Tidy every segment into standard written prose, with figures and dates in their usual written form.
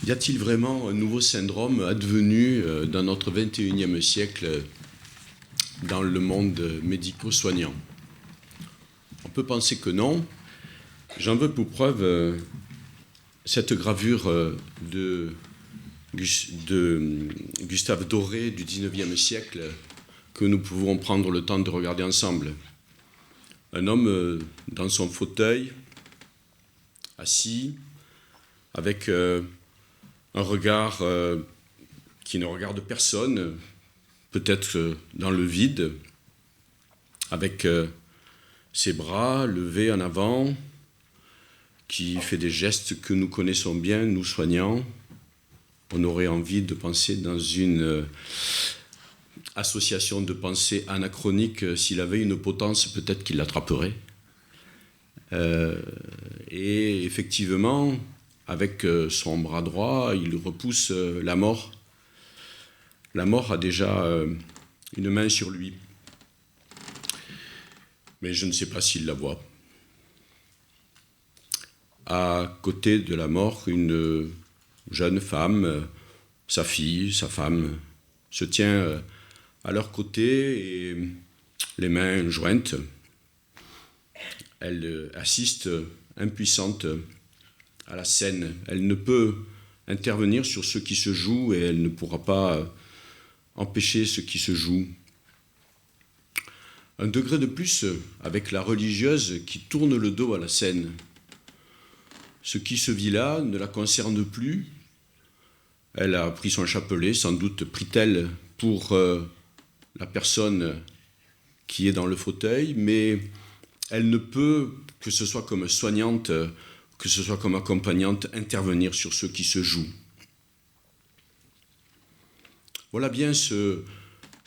Y a-t-il vraiment un nouveau syndrome advenu dans notre 21e siècle dans le monde médico-soignant? On peut penser que non. J'en veux pour preuve cette gravure de Gustave Doré du 19e siècle que nous pouvons prendre le temps de regarder ensemble. Un homme dans son fauteuil, assis, avec un regard qui ne regarde personne, peut-être dans le vide, avec ses bras levés en avant, qui fait des gestes que nous connaissons bien, nous soignants. On aurait envie de penser dans une association de pensée anachronique. S'il avait une potence, peut-être qu'il l'attraperait. Et effectivement, avec son bras droit, il repousse la mort. La mort a déjà une main sur lui. Mais je ne sais pas s'il la voit. À côté de la mort, une jeune femme, sa fille, sa femme, se tient à leur côté et les mains jointes. Elle assiste impuissante à la scène. Elle ne peut intervenir sur ce qui se joue et elle ne pourra pas empêcher ce qui se joue. Un degré de plus avec la religieuse qui tourne le dos à la scène. Ce qui se vit là ne la concerne plus. Elle a pris son chapelet, sans doute prit-elle pour la personne qui est dans le fauteuil, mais elle ne peut, que ce soit comme soignante, que ce soit comme accompagnante, intervenir sur ce qui se joue. Voilà bien ce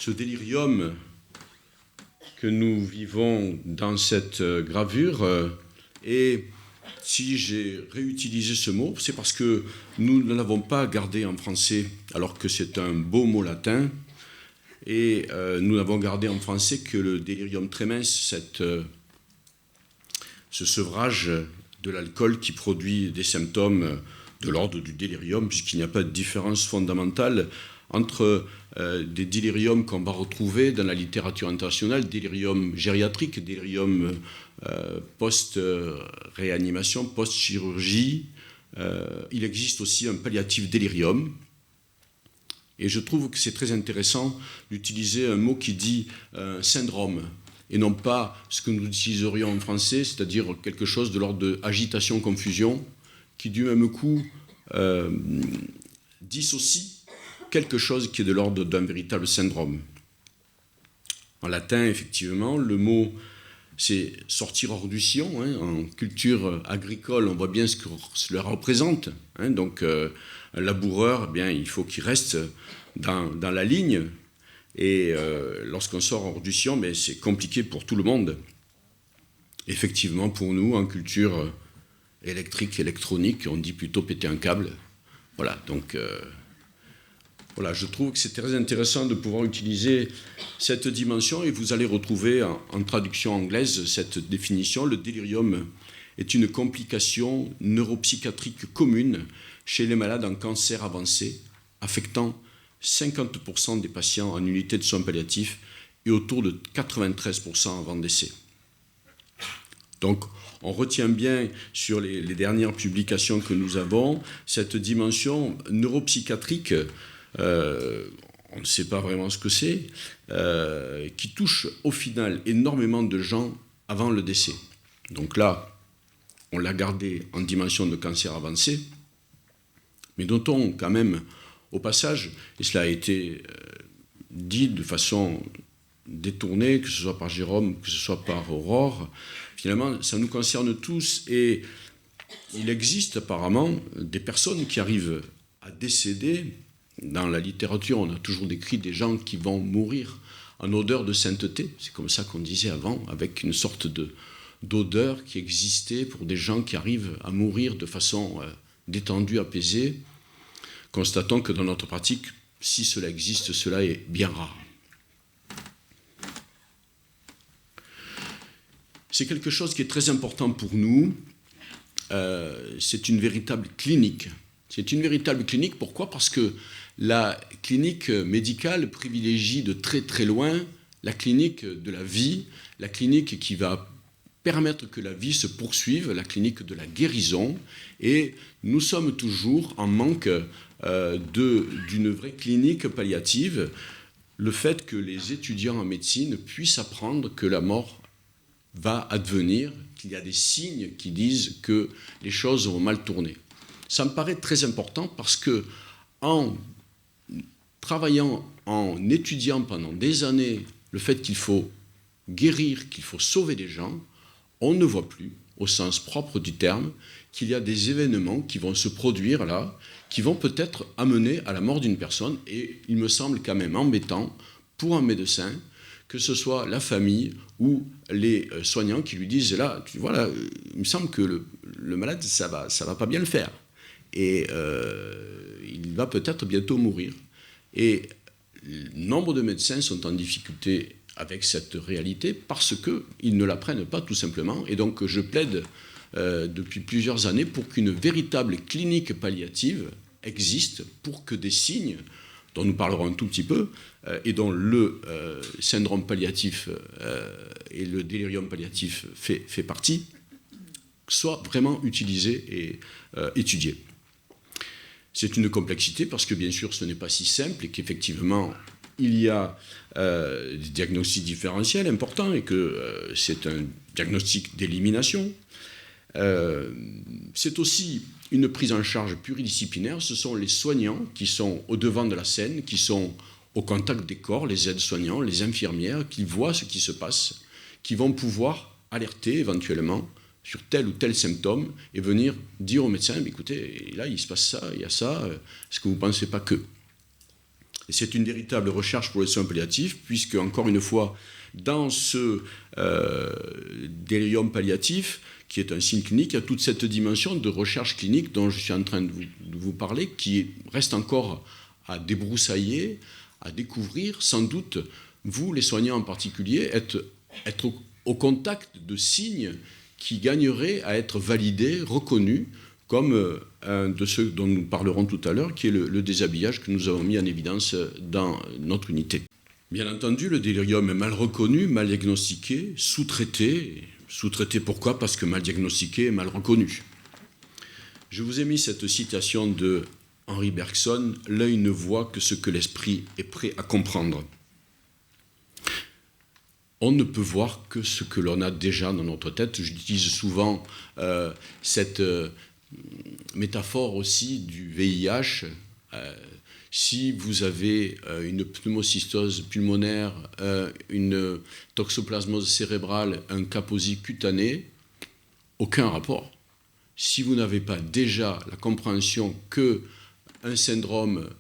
délirium que nous vivons dans cette gravure. Et si j'ai réutilisé ce mot, c'est parce que nous ne l'avons pas gardé en français, alors que c'est un beau mot latin. Et nous n'avons gardé en français que le délirium tremens, ce sevrage de l'alcool qui produit des symptômes de l'ordre du délirium, puisqu'il n'y a pas de différence fondamentale entre des déliriums qu'on va retrouver dans la littérature internationale, délirium gériatrique, délirium post-réanimation, post-chirurgie. Il existe aussi un palliatif délirium. Et je trouve que c'est très intéressant d'utiliser un mot qui dit syndrome, et non pas ce que nous utiliserions en français, c'est-à-dire quelque chose de l'ordre de agitation-confusion, qui du même coup dissocie quelque chose qui est de l'ordre d'un véritable syndrome. En latin, effectivement, le mot, c'est sortir hors du sillon. En culture agricole, on voit bien ce que cela représente. Donc, un laboureur, eh bien, il faut qu'il reste dans la ligne. Et lorsqu'on sort hors du sillon, ben, c'est compliqué pour tout le monde. Effectivement, pour nous, en culture électrique, électronique, on dit plutôt péter un câble. Voilà, donc voilà, je trouve que c'est très intéressant de pouvoir utiliser cette dimension et vous allez retrouver en traduction anglaise cette définition. Le délirium est une complication neuropsychiatrique commune chez les malades en cancer avancé, affectant 50% des patients en unité de soins palliatifs et autour de 93% avant décès. Donc, on retient bien sur les dernières publications que nous avons cette dimension neuropsychiatrique, on ne sait pas vraiment ce que c'est, qui touche au final énormément de gens avant le décès. Donc là, on l'a gardé en dimension de cancer avancé, mais notons quand même au passage, et cela a été dit de façon détournée, que ce soit par Jérôme, que ce soit par Aurore, finalement, ça nous concerne tous et il existe apparemment des personnes qui arrivent à décéder. Dans la littérature, on a toujours décrit des gens qui vont mourir en odeur de sainteté, c'est comme ça qu'on disait avant, avec une sorte d'odeur qui existait pour des gens qui arrivent à mourir de façon détendue, apaisée. Constatons que dans notre pratique, si cela existe, cela est bien rare. C'est quelque chose qui est très important pour nous. C'est une véritable clinique. C'est une véritable clinique. Pourquoi? Parce que la clinique médicale privilégie de très très loin la clinique de la vie, la clinique qui va permettre que la vie se poursuive, la clinique de la guérison. Et nous sommes toujours en manque d'une vraie clinique palliative. Le fait que les étudiants en médecine puissent apprendre que la mort va advenir, qu'il y a des signes qui disent que les choses vont mal tourner. Ça me paraît très important parce que en travaillant, en étudiant pendant des années le fait qu'il faut guérir, qu'il faut sauver des gens, on ne voit plus, au sens propre du terme, qu'il y a des événements qui vont se produire là, qui vont peut-être amener à la mort d'une personne. Et il me semble quand même embêtant pour un médecin, que ce soit la famille ou les soignants qui lui disent, là, tu vois, là, il me semble que le malade, ça va pas bien le faire. Et il va peut-être bientôt mourir. Et nombre de médecins sont en difficulté avec cette réalité parce qu'ils ne l'apprennent pas tout simplement. Et donc je plaide depuis plusieurs années pour qu'une véritable clinique palliative existe, pour que des signes, dont nous parlerons un tout petit peu, et dont le syndrome palliatif et le délirium palliatif fait partie, soient vraiment utilisés et étudiés. C'est une complexité parce que bien sûr ce n'est pas si simple et qu'effectivement il y a des diagnostics différentiels importants et que c'est un diagnostic d'élimination. C'est aussi une prise en charge pluridisciplinaire. Ce sont les soignants qui sont au devant de la scène, qui sont au contact des corps, les aides-soignants, les infirmières, qui voient ce qui se passe, qui vont pouvoir alerter éventuellement sur tel ou tel symptôme et venir dire au médecin, écoutez, là il se passe ça, il y a ça, est-ce que vous ne pensez pas que? Et c'est une véritable recherche pour les soins palliatifs, puisque, encore une fois, dans ce délirium palliatif, qui est un signe clinique, il y a toute cette dimension de recherche clinique dont je suis en train de vous parler, qui reste encore à débroussailler, à découvrir. Sans doute, vous, les soignants en particulier, être au contact de signes qui gagneraient à être validés, reconnus, comme un de ceux dont nous parlerons tout à l'heure, qui est le déshabillage que nous avons mis en évidence dans notre unité. Bien entendu, le délirium est mal reconnu, mal diagnostiqué, sous-traité. Sous-traité pourquoi? Parce que mal diagnostiqué et mal reconnu. Je vous ai mis cette citation de Henri Bergson, « L'œil ne voit que ce que l'esprit est prêt à comprendre ». On ne peut voir que ce que l'on a déjà dans notre tête. J'utilise souvent cette métaphore aussi du VIH. Si vous avez une pneumocystose pulmonaire, une toxoplasmose cérébrale, un kaposi cutané, aucun rapport. Si vous n'avez pas déjà la compréhension qu'un syndrome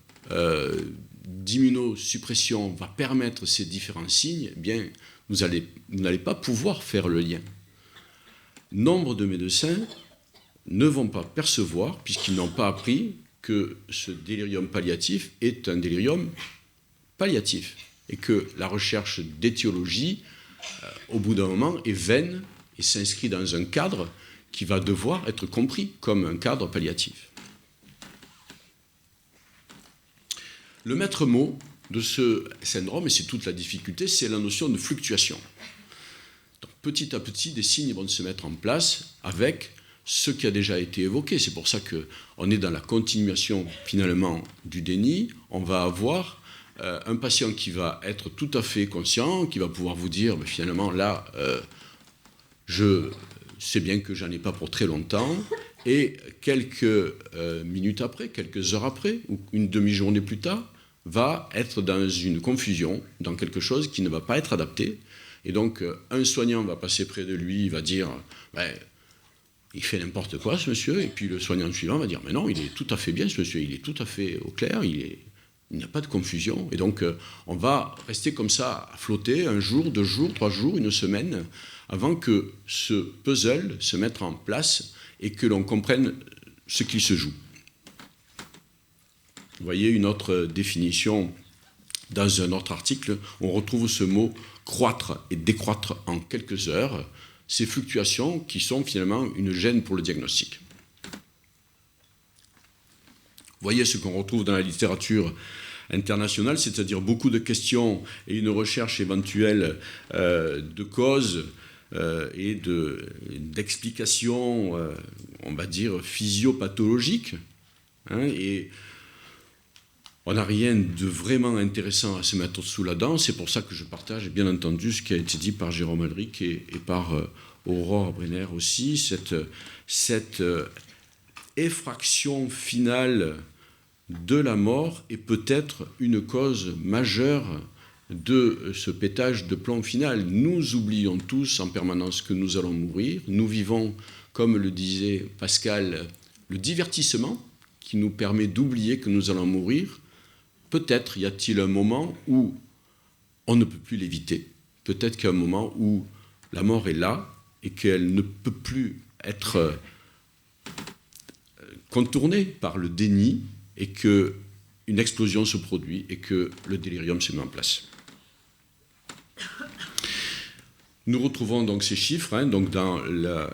d'immunosuppression va permettre ces différents signes, eh bien, vous n'allez pas pouvoir faire le lien. Nombre de médecins ne vont pas percevoir, puisqu'ils n'ont pas appris, que ce délirium palliatif est un délirium palliatif et que la recherche d'étiologie, au bout d'un moment, est vaine et s'inscrit dans un cadre qui va devoir être compris comme un cadre palliatif. Le maître mot de ce syndrome, et c'est toute la difficulté, c'est la notion de fluctuation. Donc, petit à petit, des signes vont se mettre en place avec ce qui a déjà été évoqué. C'est pour ça qu'on est dans la continuation, finalement, du déni. On va avoir un patient qui va être tout à fait conscient, qui va pouvoir vous dire, finalement, là, je sais bien que j'en ai pas pour très longtemps, et quelques minutes après, quelques heures après, ou une demi-journée plus tard, va être dans une confusion, dans quelque chose qui ne va pas être adapté. Et donc, un soignant va passer près de lui, il va dire il fait n'importe quoi, ce monsieur, et puis le soignant suivant va dire mais non, il est tout à fait bien, ce monsieur, il est tout à fait au clair, il n'y a pas de confusion. Et donc, on va rester comme ça, à flotter un jour, 2 jours, 3 jours, une semaine, avant que ce puzzle se mette en place et que l'on comprenne ce qui se joue. Vous voyez une autre définition dans un autre article, on retrouve ce mot « croître et décroître en quelques heures », ces fluctuations qui sont finalement une gêne pour le diagnostic. voyez ce qu'on retrouve dans la littérature internationale, c'est-à-dire beaucoup de questions et une recherche éventuelle de causes et d'explications, on va dire, physiopathologiques. Et on n'a rien de vraiment intéressant à se mettre sous la dent. C'est pour ça que je partage, bien entendu, ce qui a été dit par Jérôme Alric et par Aurore Brenner aussi, cette effraction finale de la mort est peut-être une cause majeure de ce pétage de plomb final. Nous oublions tous en permanence que nous allons mourir. Nous vivons, comme le disait Pascal, le divertissement qui nous permet d'oublier que nous allons mourir. Peut-être y a-t-il un moment où on ne peut plus l'éviter. Peut-être qu'il y a un moment où la mort est là et qu'elle ne peut plus être contournée par le déni et qu'une explosion se produit et que le délirium se met en place. Nous retrouvons donc ces chiffres donc dans la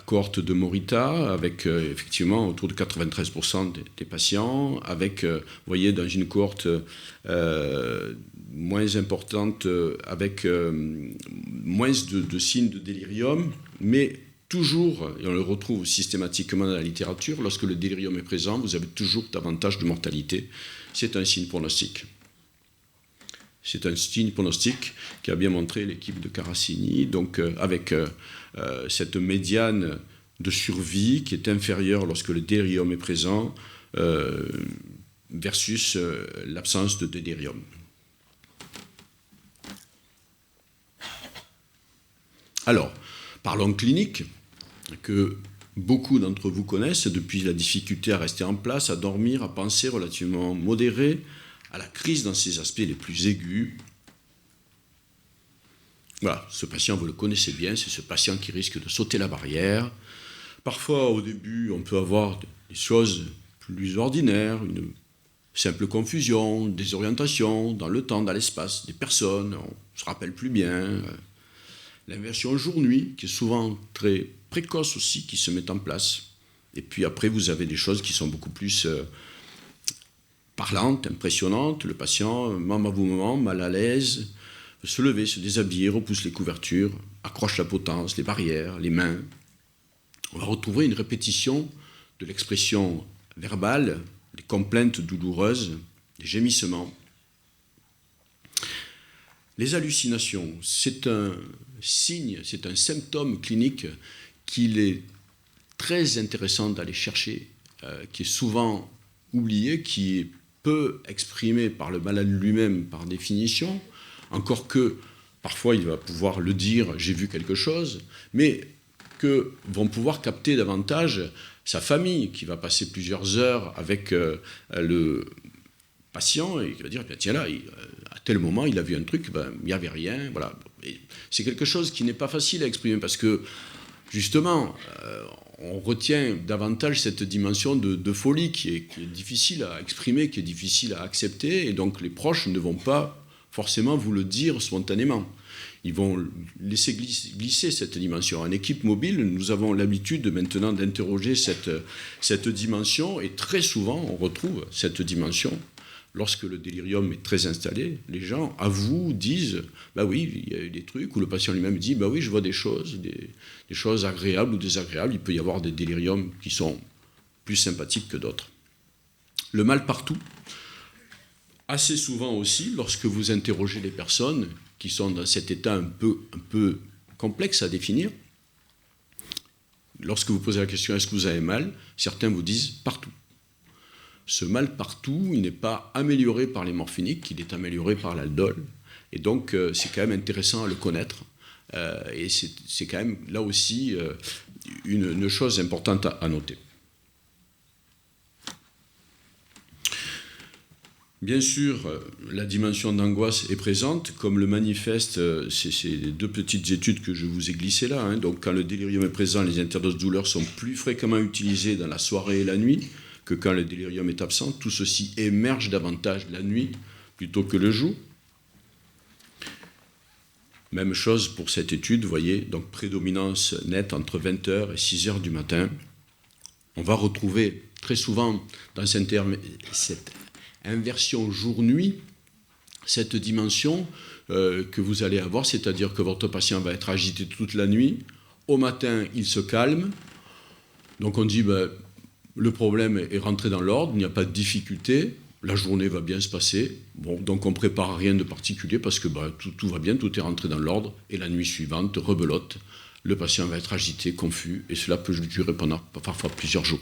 cohorte de Morita, avec effectivement autour de 93% des patients, avec, vous voyez, dans une cohorte moins importante, avec moins de signes de délirium, mais toujours, et on le retrouve systématiquement dans la littérature, lorsque le délirium est présent, vous avez toujours davantage de mortalité. C'est un signe pronostique. C'est un signe pronostique qui a bien montré l'équipe de Caracini, donc avec cette médiane de survie qui est inférieure lorsque le délirium est présent versus l'absence de délirium. Alors, parlons clinique, que beaucoup d'entre vous connaissent depuis la difficulté à rester en place, à dormir, à penser relativement modéré, à la crise dans ses aspects les plus aigus. Voilà, ce patient, vous le connaissez bien, c'est ce patient qui risque de sauter la barrière. Parfois, au début, on peut avoir des choses plus ordinaires, une simple confusion, désorientation dans le temps, dans l'espace, des personnes, on ne se rappelle plus bien. L'inversion jour-nuit, qui est souvent très précoce aussi, qui se met en place. Et puis après, vous avez des choses qui sont beaucoup plus parlantes, impressionnantes. Le patient, moment, mal à l'aise, veut se lever, se déshabiller, repousse les couvertures, accroche la potence, les barrières, les mains. On va retrouver une répétition de l'expression verbale, des complaintes douloureuses, des gémissements. Les hallucinations, c'est un signe, c'est un symptôme clinique qu'il est très intéressant d'aller chercher, qui est souvent oublié, qui est peu exprimé par le malade lui-même par définition, encore que parfois il va pouvoir le dire, j'ai vu quelque chose, mais que vont pouvoir capter davantage sa famille, qui va passer plusieurs heures avec le patient et qui va dire, tiens là, à tel moment il a vu un truc, il n'y avait rien, voilà. Et c'est quelque chose qui n'est pas facile à exprimer parce que justement, on retient davantage cette dimension de folie qui est difficile à exprimer, qui est difficile à accepter, et donc les proches ne vont pas forcément vous le dire spontanément. Ils vont laisser glisser cette dimension. En équipe mobile, nous avons l'habitude maintenant d'interroger cette dimension, et très souvent, on retrouve cette dimension. Lorsque le délirium est très installé, les gens avouent, disent « bah oui, il y a eu des trucs », ou le patient lui-même dit « bah oui, je vois des choses agréables ou désagréables ». Il peut y avoir des déliriums qui sont plus sympathiques que d'autres. Le mal partout, assez souvent aussi, lorsque vous interrogez les personnes qui sont dans cet état un peu complexe à définir, lorsque vous posez la question « est-ce que vous avez mal ?», certains vous disent « partout ». Ce mal partout, il n'est pas amélioré par les morphiniques, il est amélioré par l'aldol. Et donc, c'est quand même intéressant à le connaître. Et c'est quand même, là aussi, une chose importante à noter. Bien sûr, la dimension d'angoisse est présente, comme le manifeste ces deux petites études que je vous ai glissées là. Donc, quand le délirium est présent, les interdoses douleurs sont plus fréquemment utilisées dans la soirée et la nuit que quand le délirium est absent. Tout ceci émerge davantage la nuit plutôt que le jour. Même chose pour cette étude, vous voyez, donc prédominance nette entre 20h et 6h du matin. On va retrouver très souvent dans cette inversion jour-nuit, cette dimension que vous allez avoir, c'est-à-dire que votre patient va être agité toute la nuit, au matin il se calme, donc on dit le problème est rentré dans l'ordre, il n'y a pas de difficulté, la journée va bien se passer, bon, donc on ne prépare rien de particulier parce que tout va bien, tout est rentré dans l'ordre, et la nuit suivante, rebelote, le patient va être agité, confus, et cela peut durer pendant parfois plusieurs jours.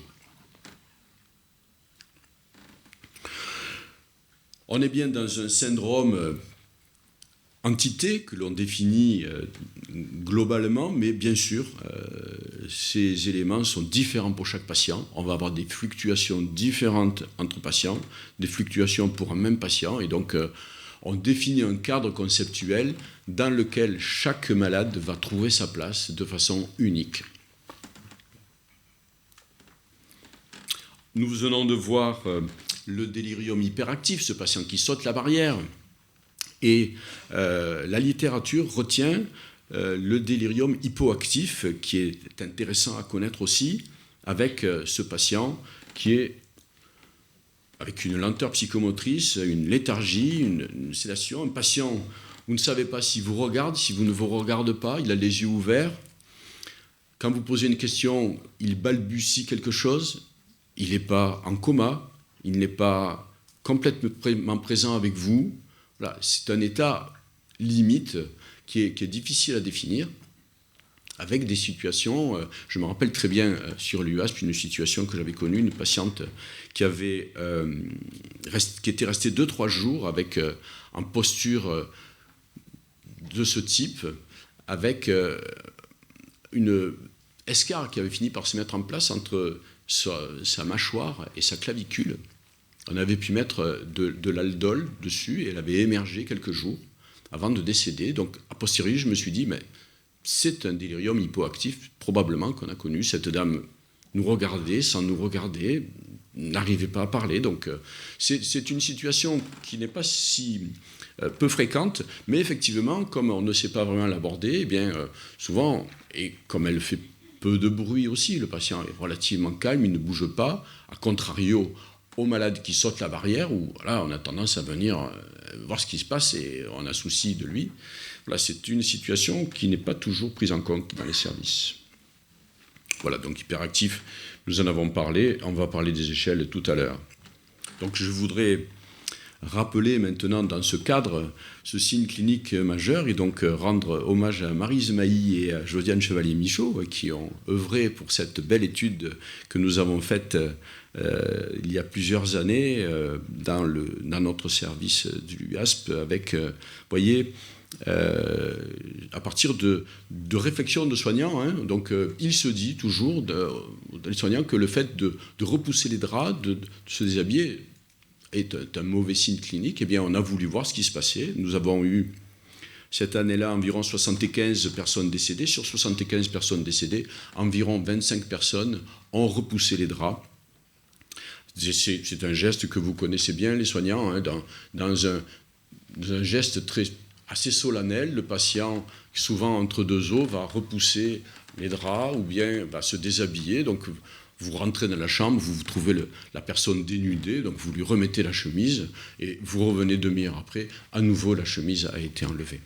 On est bien dans un syndrome entité que l'on définit globalement, mais bien sûr, ces éléments sont différents pour chaque patient. On va avoir des fluctuations différentes entre patients, des fluctuations pour un même patient, et donc on définit un cadre conceptuel dans lequel chaque malade va trouver sa place de façon unique. Nous venons de voir le délirium hyperactif, ce patient qui saute la barrière. Et la littérature retient le délirium hypoactif, qui est intéressant à connaître aussi, avec ce patient qui est avec une lenteur psychomotrice, une léthargie, une sédation. Un patient, vous ne savez pas s'il vous regarde, si vous ne vous regardez pas, il a les yeux ouverts. Quand vous posez une question, il balbutie quelque chose, il n'est pas en coma, il n'est pas complètement présent avec vous. Voilà, c'est un état limite qui est difficile à définir, avec des situations, je me rappelle très bien sur l'UASP, une situation que j'avais connue, une patiente qui était restée 2-3 jours avec, en posture de ce type, avec une escarre qui avait fini par se mettre en place entre sa mâchoire et sa clavicule. On avait pu mettre de l'aldol dessus et elle avait émergé quelques jours avant de décéder. Donc, a posteriori, je me suis dit, mais c'est un délirium hypoactif, probablement, qu'on a connu. Cette dame nous regardait sans nous regarder, n'arrivait pas à parler. Donc, c'est une situation qui n'est pas si peu fréquente, mais effectivement, comme on ne sait pas vraiment l'aborder, eh bien, souvent, et comme elle fait peu de bruit aussi, le patient est relativement calme, il ne bouge pas, à contrario aux malades qui sautent la barrière, où là, on a tendance à venir voir ce qui se passe et on a souci de lui. Voilà, c'est une situation qui n'est pas toujours prise en compte dans les services. Voilà, donc hyperactif, nous en avons parlé, on va parler des échelles tout à l'heure. Donc je voudrais rappeler maintenant dans ce cadre ce signe clinique majeur et donc rendre hommage à Maryse Mailly et à Josiane Chevalier-Michaud qui ont œuvré pour cette belle étude que nous avons faite il y a plusieurs années dans notre service du l'UASP avec, voyez, à partir de réflexions de soignants. Hein, donc, il se dit toujours, les soignants, que le fait de repousser les draps, de se déshabiller, est un mauvais signe clinique. Eh bien, on a voulu voir ce qui se passait. Nous avons eu, cette année-là, environ 75 personnes décédées. Sur 75 personnes décédées, environ 25 personnes ont repoussé les draps. C'est un geste que vous connaissez bien, les soignants, hein, dans un geste assez solennel. Le patient, souvent entre deux os, va repousser les draps ou bien va se déshabiller. Donc, vous rentrez dans la chambre, vous trouvez la personne dénudée, donc vous lui remettez la chemise et vous revenez demi-heure après, à nouveau la chemise a été enlevée.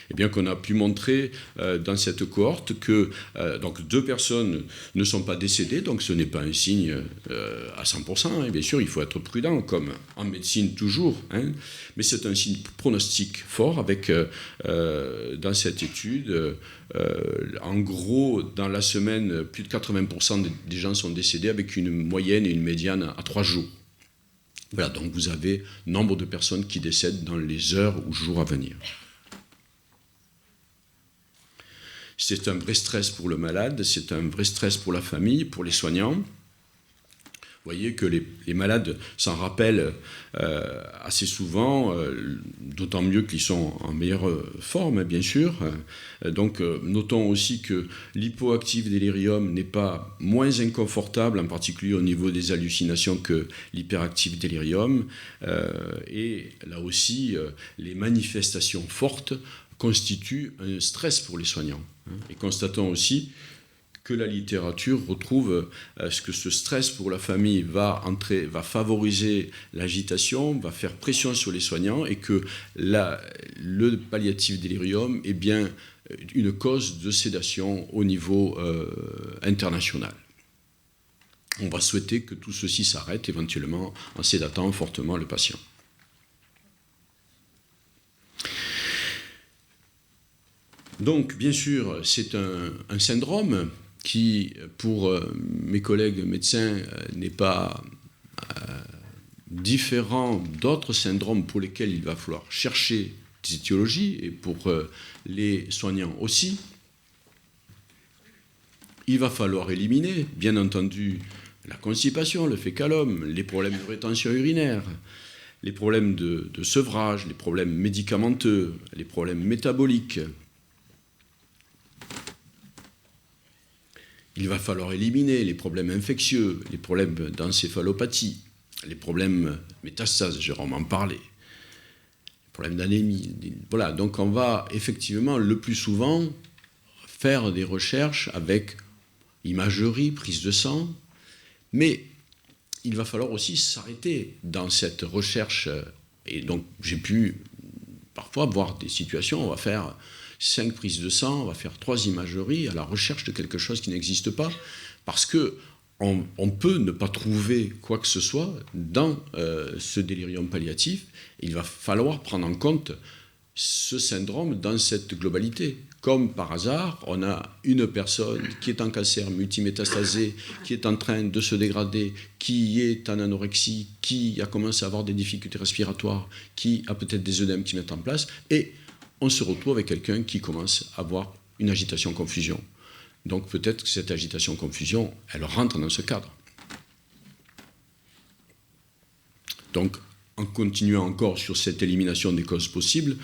Et bien qu'on a pu montrer dans cette cohorte que donc 2 personnes ne sont pas décédées, donc ce n'est pas un signe à 100%, hein, bien sûr il faut être prudent, comme en médecine toujours, hein, mais c'est un signe pronostique fort avec dans cette étude, en gros dans la semaine, plus de 80% des gens sont décédés avec une moyenne et une médiane à 3 jours. Voilà, donc vous avez nombre de personnes qui décèdent dans les heures ou jours à venir. C'est un vrai stress pour le malade, c'est un vrai stress pour la famille, pour les soignants. Vous voyez que les malades s'en rappellent assez souvent, d'autant mieux qu'ils sont en meilleure forme, bien sûr. Donc, notons aussi que l'hypoactif délirium n'est pas moins inconfortable, en particulier au niveau des hallucinations, que l'hyperactif délirium. Et là aussi, les manifestations fortes constituent un stress pour les soignants. Et constatons aussi que la littérature retrouve ce que ce stress pour la famille va favoriser l'agitation, va faire pression sur les soignants, et que le palliatif délirium est bien une cause de sédation au niveau international. On va souhaiter que tout ceci s'arrête éventuellement en sédatant fortement le patient. Donc, bien sûr, c'est un syndrome qui, pour mes collègues médecins, n'est pas différent d'autres syndromes pour lesquels il va falloir chercher des étiologies, et pour les soignants aussi. Il va falloir éliminer, bien entendu, la constipation, le fécalome, les problèmes de rétention urinaire, les problèmes de sevrage, les problèmes médicamenteux, les problèmes métaboliques. Il va falloir éliminer les problèmes infectieux, les problèmes d'encéphalopathie, les problèmes métastases, Jérôme en parlait, les problèmes d'anémie. Voilà, donc on va effectivement le plus souvent faire des recherches avec imagerie, prise de sang, mais il va falloir aussi s'arrêter dans cette recherche. Et donc j'ai pu parfois voir des situations où on va faire 5 prises de sang, on va faire 3 imageries à la recherche de quelque chose qui n'existe pas, parce qu'on peut ne pas trouver quoi que ce soit dans ce délirium palliatif. Il va falloir prendre en compte ce syndrome dans cette globalité. Comme par hasard, on a une personne qui est en cancer multimétastasé, qui est en train de se dégrader, qui est en anorexie, qui a commencé à avoir des difficultés respiratoires, qui a peut-être des œdèmes qui mettent en place, et on se retrouve avec quelqu'un qui commence à avoir une agitation-confusion. Donc peut-être que cette agitation-confusion, elle rentre dans ce cadre. Donc, en continuant encore sur cette élimination des causes possibles,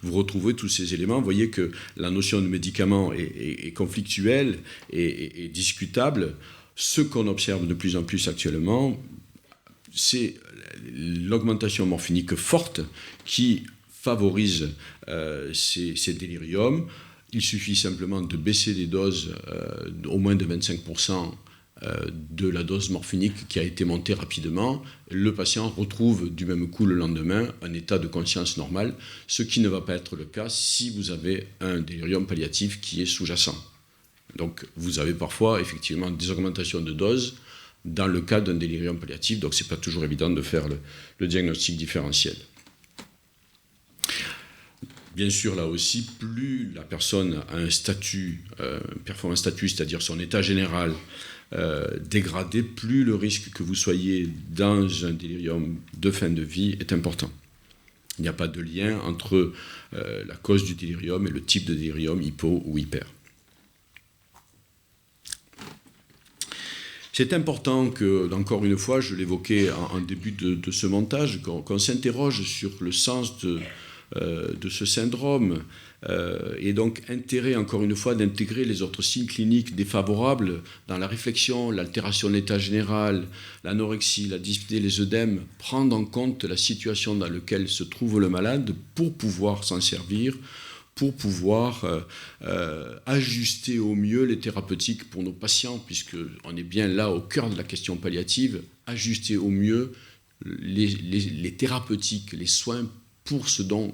vous retrouvez tous ces éléments. Vous voyez que la notion de médicament est conflictuelle et discutable. Ce qu'on observe de plus en plus actuellement, c'est l'augmentation morphinique forte qui favorise ces déliriums. Il suffit simplement de baisser les doses au moins de 25% de la dose morphinique qui a été montée rapidement. Le patient retrouve du même coup le lendemain un état de conscience normal, ce qui ne va pas être le cas si vous avez un délirium palliatif qui est sous-jacent. Donc vous avez parfois effectivement des augmentations de dose dans le cas d'un délirium palliatif, donc ce n'est pas toujours évident de faire le diagnostic différentiel. Bien sûr, là aussi, plus la personne a un statut, performance statut, c'est-à-dire son état général dégradé, plus le risque que vous soyez dans un délirium de fin de vie est important. Il n'y a pas de lien entre la cause du délirium et le type de délirium, hypo ou hyper. C'est important que, encore une fois, je l'évoquais en début de ce montage, qu'on s'interroge sur le sens de ce syndrome, et donc intérêt, encore une fois, d'intégrer les autres signes cliniques défavorables dans la réflexion, l'altération de l'état général, l'anorexie, la dyspnée, les œdèmes, prendre en compte la situation dans laquelle se trouve le malade pour pouvoir s'en servir, pour pouvoir ajuster au mieux les thérapeutiques pour nos patients, puisqu'on est bien là au cœur de la question palliative, ajuster au mieux les thérapeutiques, les soins pour ce dont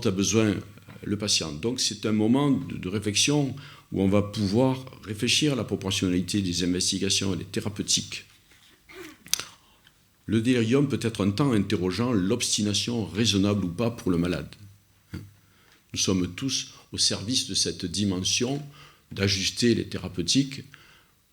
a besoin le patient. Donc c'est un moment de réflexion où on va pouvoir réfléchir à la proportionnalité des investigations et des thérapeutiques. Le délirium peut être un temps interrogeant l'obstination raisonnable ou pas pour le malade. Nous sommes tous au service de cette dimension d'ajuster les thérapeutiques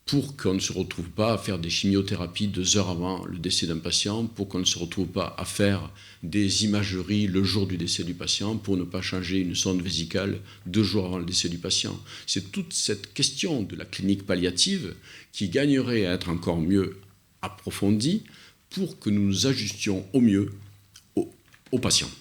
pour qu'on ne se retrouve pas à faire des chimiothérapies 2 heures avant le décès d'un patient, pour qu'on ne se retrouve pas à faire des imageries le jour du décès du patient, pour ne pas changer une sonde vésicale 2 jours avant le décès du patient. C'est toute cette question de la clinique palliative qui gagnerait à être encore mieux approfondie pour que nous nous ajustions au mieux aux patients.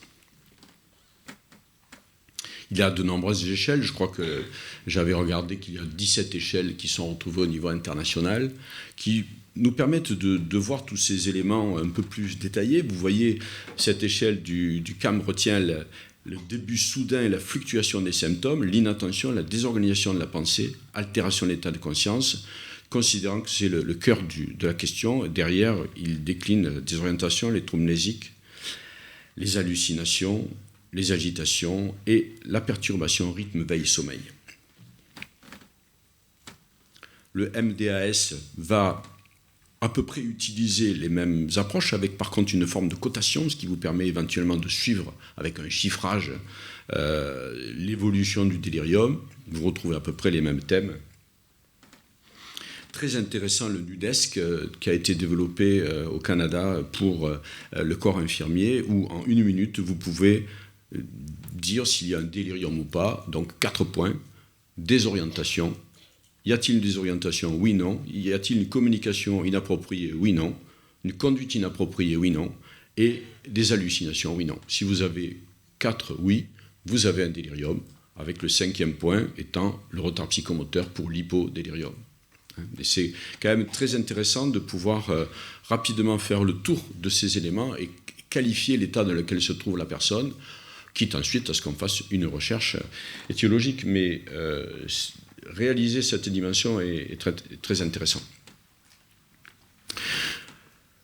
Il y a de nombreuses échelles. Je crois que j'avais regardé qu'il y a 17 échelles qui sont retrouvées au niveau international, qui nous permettent de voir tous ces éléments un peu plus détaillés. Vous voyez, cette échelle du CAM retient le début soudain et la fluctuation des symptômes, l'inattention, la désorganisation de la pensée, altération de l'état de conscience, considérant que c'est le cœur de la question. Derrière, il décline des orientations, les troubles mnésiques, les hallucinations, les agitations et la perturbation rythme veille-sommeil. Le MDAS va à peu près utiliser les mêmes approches, avec par contre une forme de cotation, ce qui vous permet éventuellement de suivre avec un chiffrage l'évolution du délirium. Vous retrouvez à peu près les mêmes thèmes. Très intéressant le NUDESC qui a été développé au Canada pour le corps infirmier, où en 1 minute vous pouvez dire s'il y a un délirium ou pas. Donc 4 points: désorientation. Y a-t-il une désorientation? Oui, non. Y a-t-il une communication inappropriée? Oui, non. Une conduite inappropriée? Oui, non. Et des hallucinations? Oui, non. Si vous avez 4 oui, vous avez un délirium, avec le 5e point étant le retard psychomoteur pour l'hypodélirium. Et c'est quand même très intéressant de pouvoir rapidement faire le tour de ces éléments et qualifier l'état dans lequel se trouve la personne, quitte ensuite à ce qu'on fasse une recherche étiologique. Mais réaliser cette dimension est très, très intéressant.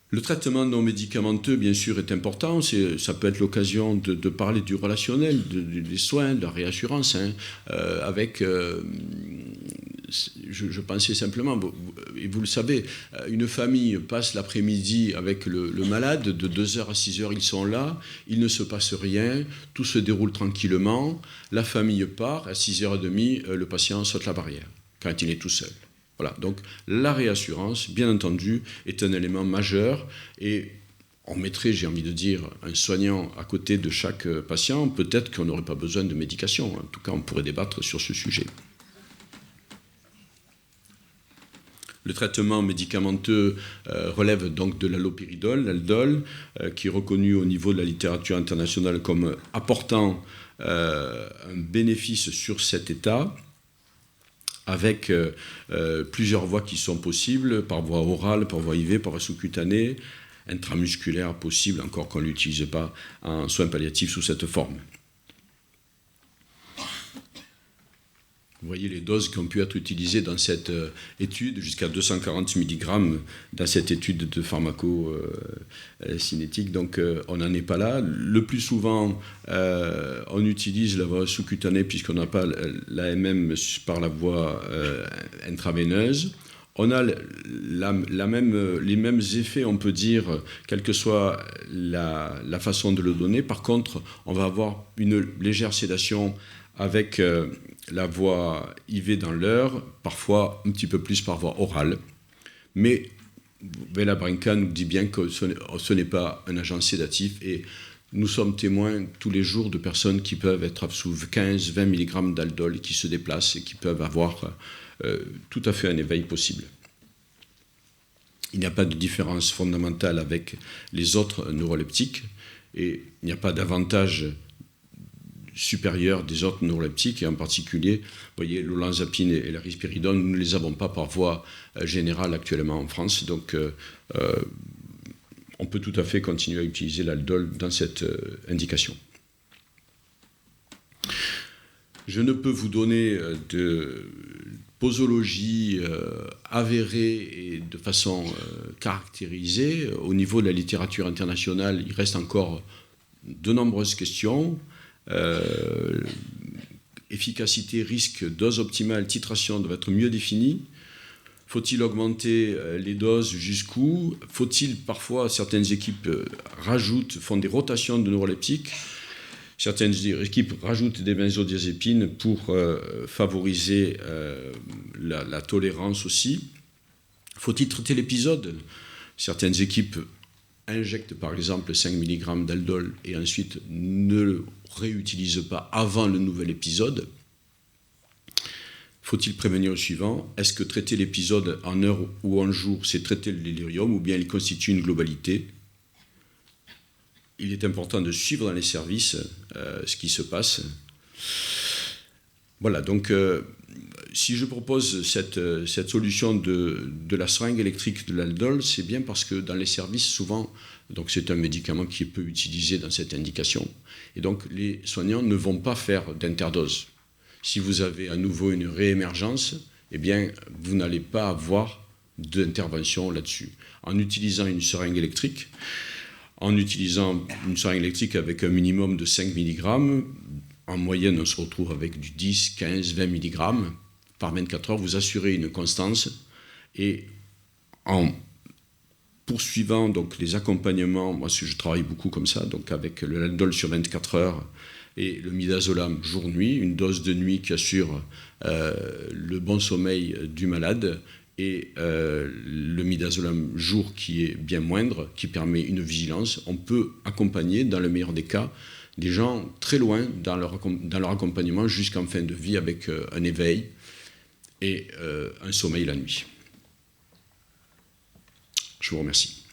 Le traitement non médicamenteux, bien sûr, est important. Ça peut être l'occasion de parler du relationnel, des soins, de la réassurance. Je pensais simplement, et vous le savez, une famille passe l'après-midi avec le malade, de 2h à 6h, ils sont là, il ne se passe rien, tout se déroule tranquillement, la famille part, à 6h30, le patient saute la barrière, quand il est tout seul. Voilà, donc la réassurance, bien entendu, est un élément majeur, et on mettrait, j'ai envie de dire, un soignant à côté de chaque patient. Peut-être qu'on n'aurait pas besoin de médication. En tout cas, on pourrait débattre sur ce sujet. Le traitement médicamenteux relève donc de l'allopéridol, l'aldol, qui est reconnu au niveau de la littérature internationale comme apportant un bénéfice sur cet état, avec plusieurs voies qui sont possibles, par voie orale, par voie IV, par voie sous-cutanée, intramusculaire possible, encore qu'on ne l'utilise pas en soins palliatifs sous cette forme. Vous voyez les doses qui ont pu être utilisées dans cette étude, jusqu'à 240 mg dans cette étude de pharmacocinétique. Donc on n'en est pas là. Le plus souvent, on utilise la voie sous-cutanée puisqu'on n'a pas l'AMM par la voie intraveineuse. On a les mêmes effets, on peut dire, quelle que soit la façon de le donner. Par contre, on va avoir une légère sédation avec la voie IV dans l'heure, parfois un petit peu plus par voie orale. Mais Béla Brinca nous dit bien que ce n'est pas un agent sédatif, et nous sommes témoins tous les jours de personnes qui peuvent être sous 15-20 mg d'aldol et qui se déplacent et qui peuvent avoir tout à fait un éveil possible. Il n'y a pas de différence fondamentale avec les autres neuroleptiques, et il n'y a pas d'avantage supérieur des autres neuroleptiques, et en particulier, vous voyez, l'olanzapine et la risperidone, nous ne les avons pas par voie générale actuellement en France, donc on peut tout à fait continuer à utiliser l'aldol dans cette indication. Je ne peux vous donner de posologie avérée et de façon caractérisée. Au niveau de la littérature internationale, il reste encore de nombreuses questions. Efficacité, risque, dose optimale, titration doivent être mieux définies. Faut-il augmenter les doses jusqu'où? Faut-il parfois, certaines équipes font des rotations de neuroleptiques. Certaines équipes rajoutent des benzodiazépines pour favoriser la tolérance aussi. Faut-il traiter l'épisode? Certaines équipes injectent par exemple 5 mg d'aldol et ensuite ne le réutilisent pas avant le nouvel épisode. Faut-il prévenir le suivant? Est-ce que traiter l'épisode en heure ou en jour, c'est traiter le délirium, ou bien il constitue une globalité? Il est important de suivre dans les services ce qui se passe. Voilà, donc si je propose cette solution de la seringue électrique de l'aldol, c'est bien parce que dans les services, souvent, donc c'est un médicament qui est peu utilisé dans cette indication, et donc les soignants ne vont pas faire d'interdose. Si vous avez à nouveau une réémergence, eh bien, vous n'allez pas avoir d'intervention là-dessus. En utilisant une seringue électrique, avec un minimum de 5 mg, en moyenne, on se retrouve avec du 10, 15, 20 mg par 24 heures. Vous assurez une constance et en poursuivant donc les accompagnements, moi je travaille beaucoup comme ça, donc avec le Laldol sur 24 heures et le midazolam jour-nuit, une dose de nuit qui assure le bon sommeil du malade, et le midazolam jour qui est bien moindre, qui permet une vigilance. On peut accompagner, dans le meilleur des cas, des gens très loin dans leur accompagnement jusqu'en fin de vie avec un éveil et un sommeil la nuit. Je vous remercie.